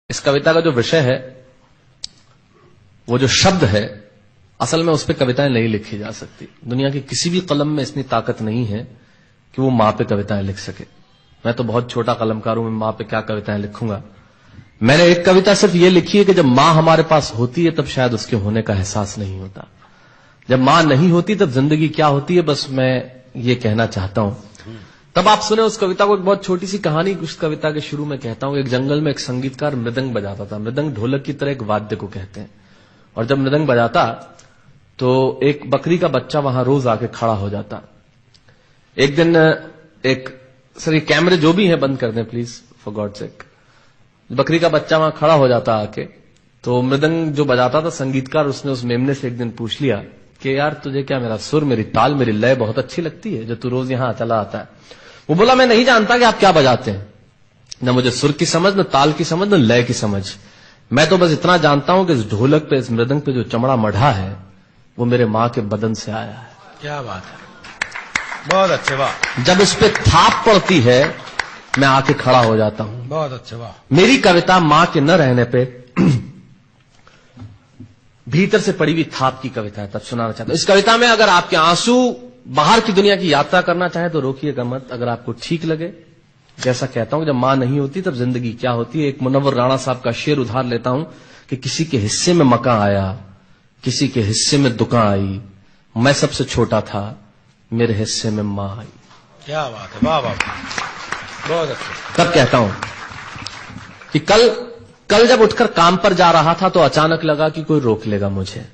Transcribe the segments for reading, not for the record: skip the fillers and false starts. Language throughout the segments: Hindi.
इस कविता का जो विषय है, वो जो शब्द है, असल में उस पर कविताएं नहीं लिखी जा सकती। दुनिया की किसी भी कलम में इतनी ताकत नहीं है कि वो मां पे कविताएं लिख सके। मैं तो बहुत छोटा कलमकार हूं, मैं मां पे क्या कविताएं लिखूंगा। मैंने एक कविता सिर्फ ये लिखी है कि जब मां हमारे पास होती है तब शायद उसके होने का एहसास नहीं होता। जब मां नहीं होती तब जिंदगी क्या होती है, बस मैं ये कहना चाहता हूं। तब आप सुने उस कविता को। एक बहुत छोटी सी कहानी उस कविता के शुरू में कहता हूं। एक जंगल में एक संगीतकार मृदंग बजाता था। मृदंग ढोलक की तरह एक वाद्य को कहते हैं। और जब मृदंग बजाता तो एक बकरी का बच्चा वहां रोज आके खड़ा हो जाता। एक दिन सर ये कैमरे जो भी हैं बंद कर दें प्लीज, फॉर गॉड सेक। बकरी का बच्चा वहां खड़ा हो जाता आके, तो मृदंग जो बजाता था संगीतकार, उसने उस मेमने से एक दिन पूछ लिया कि यार तुझे क्या मेरा सुर, मेरी ताल, मेरी लय बहुत अच्छी लगती है जो तू रोज यहां चला आता है। वो बोला मैं नहीं जानता कि आप क्या बजाते हैं, न मुझे सुर की समझ, न ताल की समझ, न लय की समझ। मैं तो बस इतना जानता हूं कि इस ढोलक पे, इस मृदंग पे जो चमड़ा मढ़ा है वो मेरे मां के बदन से आया है। क्या बात है, बहुत अच्छे, वाह। जब इस पे थाप पड़ती है मैं आके खड़ा हो जाता हूं। बहुत अच्छे, वाह। मेरी कविता मां के न रहने पे भीतर से पड़ी हुई थाप की कविता है, तब सुनाना चाहता हूं। इस कविता में अगर आपके आंसू बाहर की दुनिया की यात्रा करना चाहे तो रोकिएगा मत। अगर आपको ठीक लगे, जैसा कहता हूं जब मां नहीं होती तब जिंदगी क्या होती है। एक मुनव्वर राणा साहब का शेर उधार लेता हूं कि किसी के हिस्से में मकान आया, किसी के हिस्से में दुकान आई, मैं सबसे छोटा था, मेरे हिस्से में मां आई। क्या बात है, वाह वाह, बहुत अच्छा। तब कहता हूं कि कल जब उठकर काम पर जा रहा था तो अचानक लगा कि कोई रोक लेगा मुझे।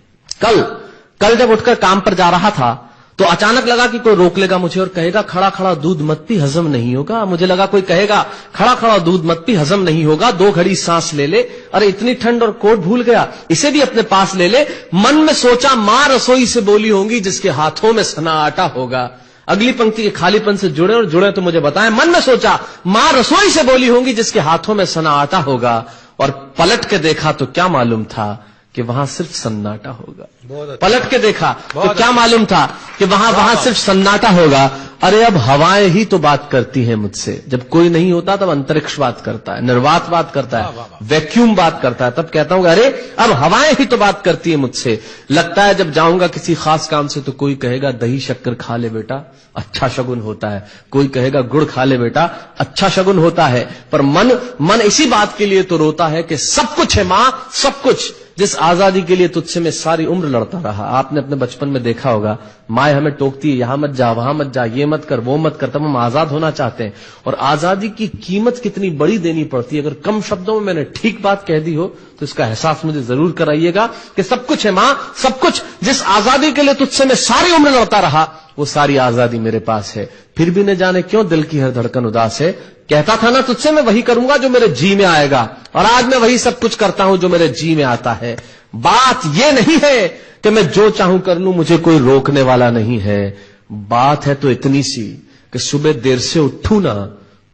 कल जब उठकर काम पर जा रहा था तो अचानक लगा कि कोई रोक लेगा मुझे और कहेगा खड़ा खड़ा दूध मत पी, हजम नहीं होगा। मुझे लगा कोई कहेगा खड़ा खड़ा दूध मत पी, हजम नहीं होगा। 2 घड़ी सांस ले ले, अरे इतनी ठंड और कोट भूल गया, इसे भी अपने पास ले ले। मन में सोचा मां रसोई से बोली होंगी जिसके हाथों में सना आटा होगा। अगली पंक्ति के खालीपन से जुड़े और जुड़े तो मुझे बताएं। मन में सोचा मां रसोई से बोली होंगी जिसके हाथों में सना आटा होगा, और पलट के देखा तो क्या मालूम था कि वहां सिर्फ सन्नाटा होगा। पलट के देखा तो क्या मालूम था कि वहां सिर्फ सन्नाटा होगा। अरे अब हवाएं ही तो बात करती हैं मुझसे। जब कोई नहीं होता तब अंतरिक्ष बात करता है, निर्वात बात करता है, वैक्यूम बात करता है। तब कहता हूं अरे अब हवाएं ही तो बात करती है मुझसे। लगता है जब जाऊंगा किसी खास काम से तो कोई कहेगा दही शक्कर खा ले बेटा, अच्छा शगुन होता है। कोई कहेगा गुड़ खा ले बेटा, अच्छा शगुन होता है। पर मन इसी बात के लिए तो रोता है कि सब कुछ है मां, सब कुछ, जिस आजादी के लिए तुझसे मैं सारी उम्र लड़ता रहा। आपने अपने बचपन में देखा होगा, माए हमें टोकती है, यहां मत जा, वहां मत जा, ये मत कर, वो मत कर। तब हम आजाद होना चाहते हैं। और आजादी की कीमत कितनी बड़ी देनी पड़ती है। अगर कम शब्दों में मैंने ठीक बात कह दी हो तो इसका एहसास मुझे जरूर कराइएगा कि सब कुछ है मां, सब कुछ, जिस आजादी के लिए तुझसे मैं सारी उम्र लड़ता रहा वो सारी आजादी मेरे पास है। फिर भी न जाने क्यों दिल की हर धड़कन उदास है। कहता था ना तुझसे मैं वही करूंगा जो मेरे जी में आएगा, और आज मैं वही सब कुछ करता हूं जो मेरे जी में आता है। बात यह नहीं है कि मैं जो चाहूं कर लूं, मुझे कोई रोकने वाला नहीं है। बात है तो इतनी सी कि सुबह देर से उठूं ना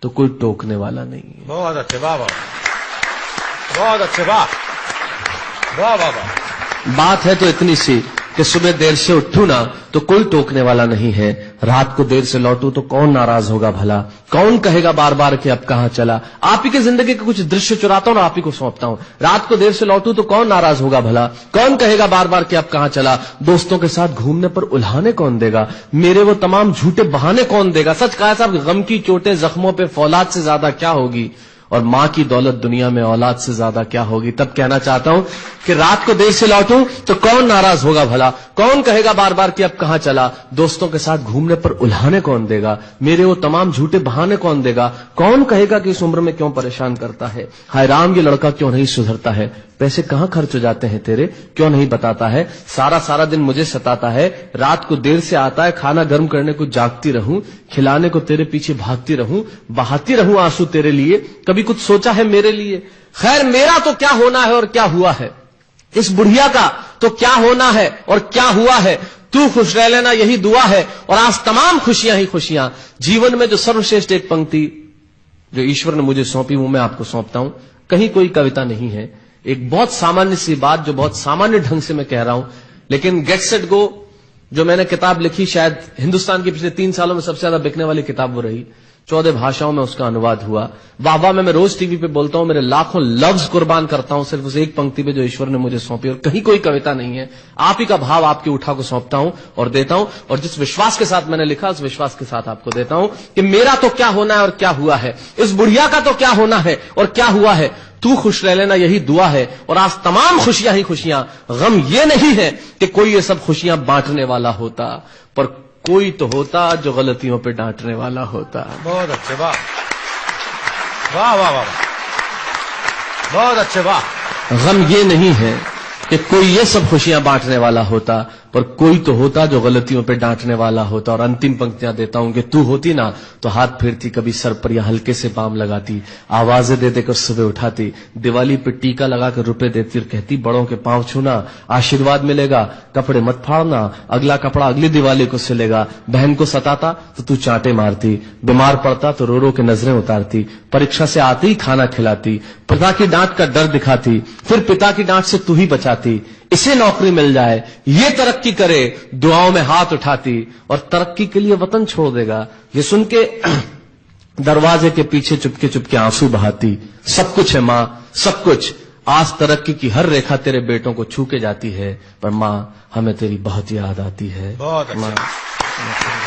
तो कोई टोकने वाला नहीं है। बहुत अच्छे, वाह वाह, बहुत अच्छे, वाह वाह वाह वाह। बात है तो इतनी सी कि सुबह देर से उठूं ना तो कोई टोकने वाला नहीं है। रात को देर से लौटूं तो कौन नाराज होगा भला, कौन कहेगा बार बार कि अब कहां चला। आप ही के जिंदगी के कुछ दृश्य चुराता हूं और आप ही को सौंपता हूं। रात को देर से लौटूं तो कौन नाराज होगा भला, कौन कहेगा बार बार कि अब कहां चला। दोस्तों के साथ घूमने पर उल्हाने कौन देगा, मेरे वो तमाम झूठे बहाने कौन देगा। सच कहा साहब, गम की चोटें जख्मों पे फौलाद से ज्यादा क्या होगी, और मां की दौलत दुनिया में औलाद से ज्यादा क्या होगी। तब कहना चाहता हूं कि रात को देर से लौटूं तो कौन नाराज होगा भला, कौन कहेगा बार बार कि अब कहां चला। दोस्तों के साथ घूमने पर उल्हाने कौन देगा, मेरे वो तमाम झूठे बहाने कौन देगा। कौन कहेगा कि इस उम्र में क्यों परेशान करता है। हाय राम, ये लड़का क्यों नहीं सुधरता है। पैसे कहां खर्च हो जाते हैं तेरे, क्यों नहीं बताता है। सारा दिन मुझे सताता है, रात को देर से आता है, खाना गर्म करने को जागती रहूं, खिलाने को तेरे पीछे भागती रहूं, बहाती रहूं आंसू तेरे लिए। कभी कुछ सोचा है मेरे लिए। खैर मेरा तो क्या होना है और क्या हुआ है, इस बुढ़िया का तो क्या होना है और क्या हुआ है। तू खुश रह लेना यही दुआ है, और आज तमाम खुशियां ही खुशियां। जीवन में जो सर्वश्रेष्ठ एक पंक्ति जो ईश्वर ने मुझे सौंपी वो मैं आपको सौंपता हूं। कहीं कोई कविता नहीं है, एक बहुत सामान्य सी बात जो बहुत सामान्य ढंग से मैं कह रहा हूं। लेकिन गेट सेट गो जो मैंने किताब लिखी, शायद हिंदुस्तान के पिछले 3 सालों में सबसे ज्यादा बिकने वाली किताब वो रही। 14 भाषाओं में उसका अनुवाद हुआ। वाह में मैं रोज टीवी पे बोलता हूं, मेरे लाखों लफ्ज कुर्बान करता हूं सिर्फ उस एक पंक्ति पे जो ईश्वर ने मुझे सौंपी, और कहीं कोई कविता नहीं है, आप ही का भाव आपकी उठा को सौंपता हूं और देता हूं, और जिस विश्वास के साथ मैंने लिखा उस विश्वास के साथ आपको देता हूं कि मेरा तो क्या होना है और क्या हुआ है, इस बुढ़िया का तो क्या होना है और क्या हुआ है, तू खुश रह लेना यही दुआ है। और आज तमाम खुशियां ही खुशियां, गम ये नहीं है कि कोई ये सब खुशियां बांटने वाला होता, पर कोई तो होता जो गलतियों पे डांटने वाला होता। बहुत अच्छे, वाह वाह वाह वाह, बहुत अच्छे, वाह। गम ये नहीं है कि कोई ये सब खुशियां बांटने वाला होता, पर कोई तो होता जो गलतियों पे डांटने वाला होता। और अंतिम पंक्तियां देता हूं कि तू होती ना तो हाथ फेरती कभी सर पर या हल्के से बाम लगाती, आवाजें दे देकर सुबह उठाती, दिवाली पे टीका लगाकर रुपए देती और कहती बड़ों के पांव छूना आशीर्वाद मिलेगा, कपड़े मत फाड़ना अगला कपड़ा अगली दिवाली को सिलेगा, बहन को सताता तो तू चांटे मारती, बीमार पड़ता तो रो रो के नजरें उतारती, परीक्षा से आते ही खाना खिलाती, पिता की डांट का डर दिखाती, फिर पिता की डांट से तू ही बचाती, इसे नौकरी मिल जाए ये तरक्की करे दुआओं में हाथ उठाती, और तरक्की के लिए वतन छोड़ देगा ये सुन के दरवाजे के पीछे चुपके चुपके आंसू बहाती। सब कुछ है मां, सब कुछ, आज तरक्की की हर रेखा तेरे बेटों को छू के जाती है, पर मां हमें तेरी बहुत याद आती है। बहुत अच्छा।